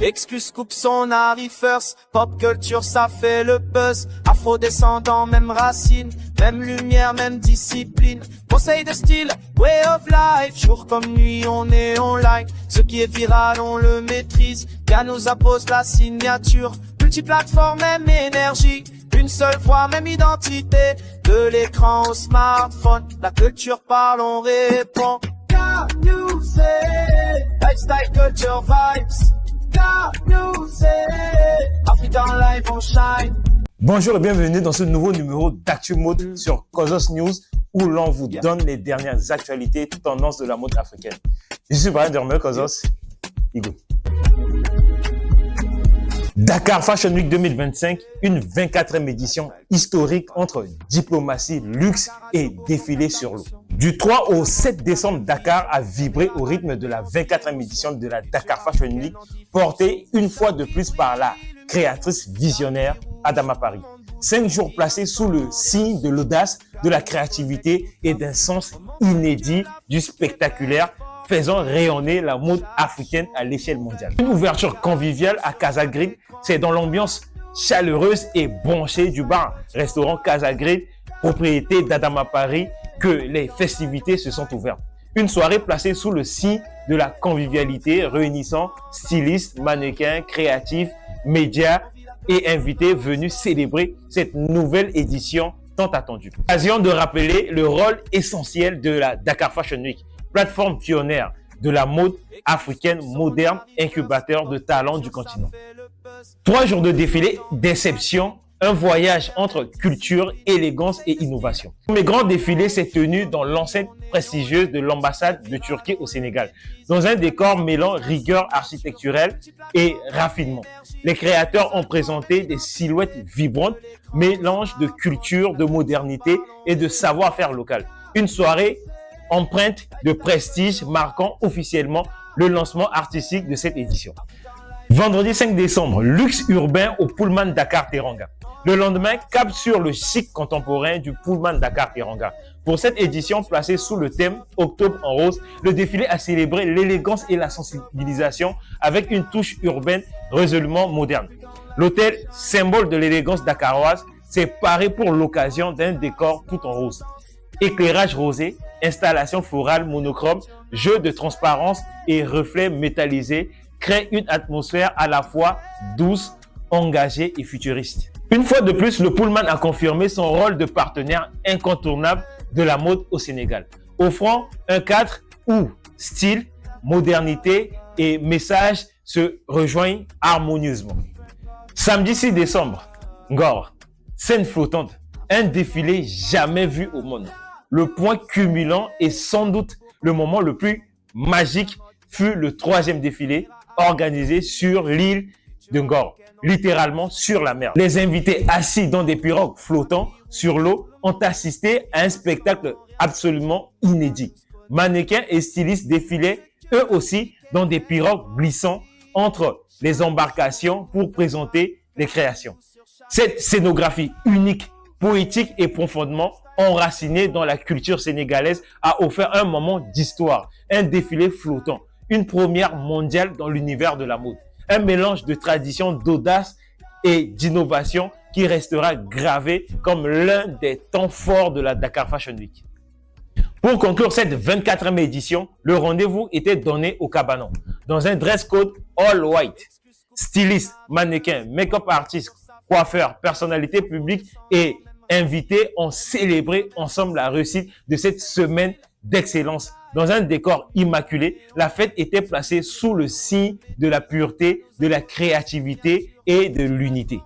Excuse coupe son Harry first. Pop culture ça fait le buzz. Afro-descendant, même racine. Même lumière, même discipline. Conseil de style, way of life. Jour comme nuit, on est online. Ce qui est viral, on le maîtrise. Gars nous appose la signature. Multiplateforme, même énergie. Une seule voix, même identité. De l'écran au smartphone. La culture parle, on répond. God music, lifestyle culture vibes. God music, African life on shine. Bonjour et bienvenue dans ce nouveau numéro d'Actu Mode sur Causos News où l'on vous donne les dernières actualités, tendances de la mode africaine. Je suis Brian Dermer, Causos. Igo. Dakar Fashion Week 2025, une 24e édition historique entre diplomatie, luxe et défilé sur l'eau. Du 3 au 7 décembre, Dakar a vibré au rythme de la 24e édition de la Dakar Fashion Week, portée une fois de plus par la créatrice visionnaire Adama Paris. 5 jours placés sous le signe de l'audace, de la créativité et d'un sens inédit du spectaculaire, faisant rayonner la mode africaine à l'échelle mondiale. Une ouverture conviviale à Casa Grill, c'est dans l'ambiance chaleureuse et branchée du bar-restaurant Casa Grill, propriété d'Adama Paris, que les festivités se sont ouvertes. Une soirée placée sous le signe de la convivialité, réunissant stylistes, mannequins, créatifs, médias et invités venus célébrer cette nouvelle édition tant attendue. Occasion de rappeler le rôle essentiel de la Dakar Fashion Week, plateforme pionnière de la mode africaine moderne, incubateur de talents du continent. 3 jours de défilé, déception, un voyage entre culture, élégance et innovation. Le grand défilé s'est tenu dans l'enceinte prestigieuse de l'ambassade de Turquie au Sénégal, dans un décor mêlant rigueur architecturelle et raffinement. Les créateurs ont présenté des silhouettes vibrantes, mélange de culture, de modernité et de savoir-faire local. Une soirée empreinte de prestige marquant officiellement le lancement artistique de cette édition. Vendredi 5 décembre, luxe urbain au Pullman Dakar Teranga. Le lendemain, cap sur le chic contemporain du Pullman Dakar Teranga. Pour cette édition placée sous le thème Octobre en rose, le défilé a célébré l'élégance et la sensibilisation avec une touche urbaine résolument moderne. L'hôtel, symbole de l'élégance dakaroise, s'est paré pour l'occasion d'un décor tout en rose. Éclairage rosé, installation florale monochrome, jeu de transparence et reflets métallisés créent une atmosphère à la fois douce, engagée et futuriste. Une fois de plus, le Pullman a confirmé son rôle de partenaire incontournable de la mode au Sénégal, offrant un cadre où style, modernité et message se rejoignent harmonieusement. Samedi 6 décembre, Ngor, scène flottante, un défilé jamais vu au monde. Le point culminant et sans doute le moment le plus magique fut le 3e défilé organisé sur l'île de Ngor, littéralement sur la mer. Les invités assis dans des pirogues flottants sur l'eau ont assisté à un spectacle absolument inédit. Mannequins et stylistes défilaient eux aussi dans des pirogues glissant entre les embarcations pour présenter les créations. Cette scénographie unique, poétique et profondément enracinée dans la culture sénégalaise a offert un moment d'histoire, un défilé flottant, une première mondiale dans l'univers de la mode. Un mélange de tradition, d'audace et d'innovation qui restera gravé comme l'un des temps forts de la Dakar Fashion Week. Pour conclure cette 24e édition, le rendez-vous était donné au Cabanon, dans un dress code all white. Stylistes, mannequins, make-up artistes, coiffeurs, personnalités publiques et invités ont célébré ensemble la réussite de cette semaine d'excellence. Dans un décor immaculé, la fête était placée sous le signe de la pureté, de la créativité et de l'unité.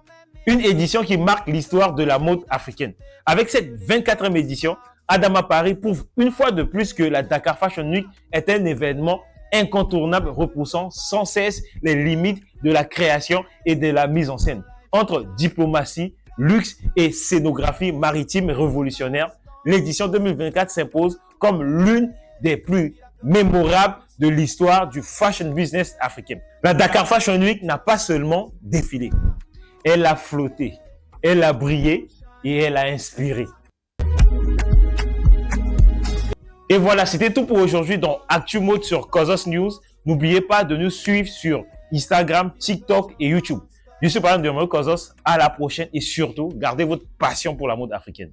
Une édition qui marque l'histoire de la mode africaine. Avec cette 24e édition, Adama Paris prouve une fois de plus que la Dakar Fashion Week est un événement incontournable repoussant sans cesse les limites de la création et de la mise en scène. Entre diplomatie, luxe et scénographie maritime révolutionnaire, l'édition 2024 s'impose comme l'une des plus mémorables de l'histoire du fashion business africain. La Dakar Fashion Week n'a pas seulement défilé, elle a flotté, elle a brillé et elle a inspiré. Et voilà, c'était tout pour aujourd'hui dans Actu Mode sur Causos News. N'oubliez pas de nous suivre sur Instagram, TikTok et YouTube. Je suis par exemple de Mario Kozos. À la prochaine et surtout, gardez votre passion pour la mode africaine.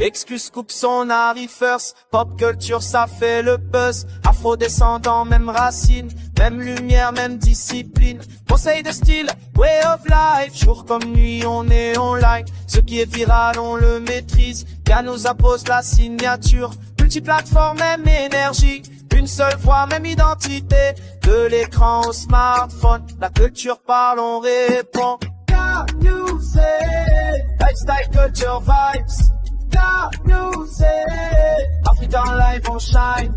Excuse coupe son Harry First, pop culture ça fait le buzz, afro-descendant, même racine, même lumière, même discipline, conseil de style, way of life, jour comme nuit on est online, ce qui est viral on le maîtrise, Car nous appose la signature, multiplateforme, même énergie, une seule voix, même identité, de l'écran au smartphone, la culture parle, on répond, Car you say, lifestyle culture vibes, Car you say, African life on shine.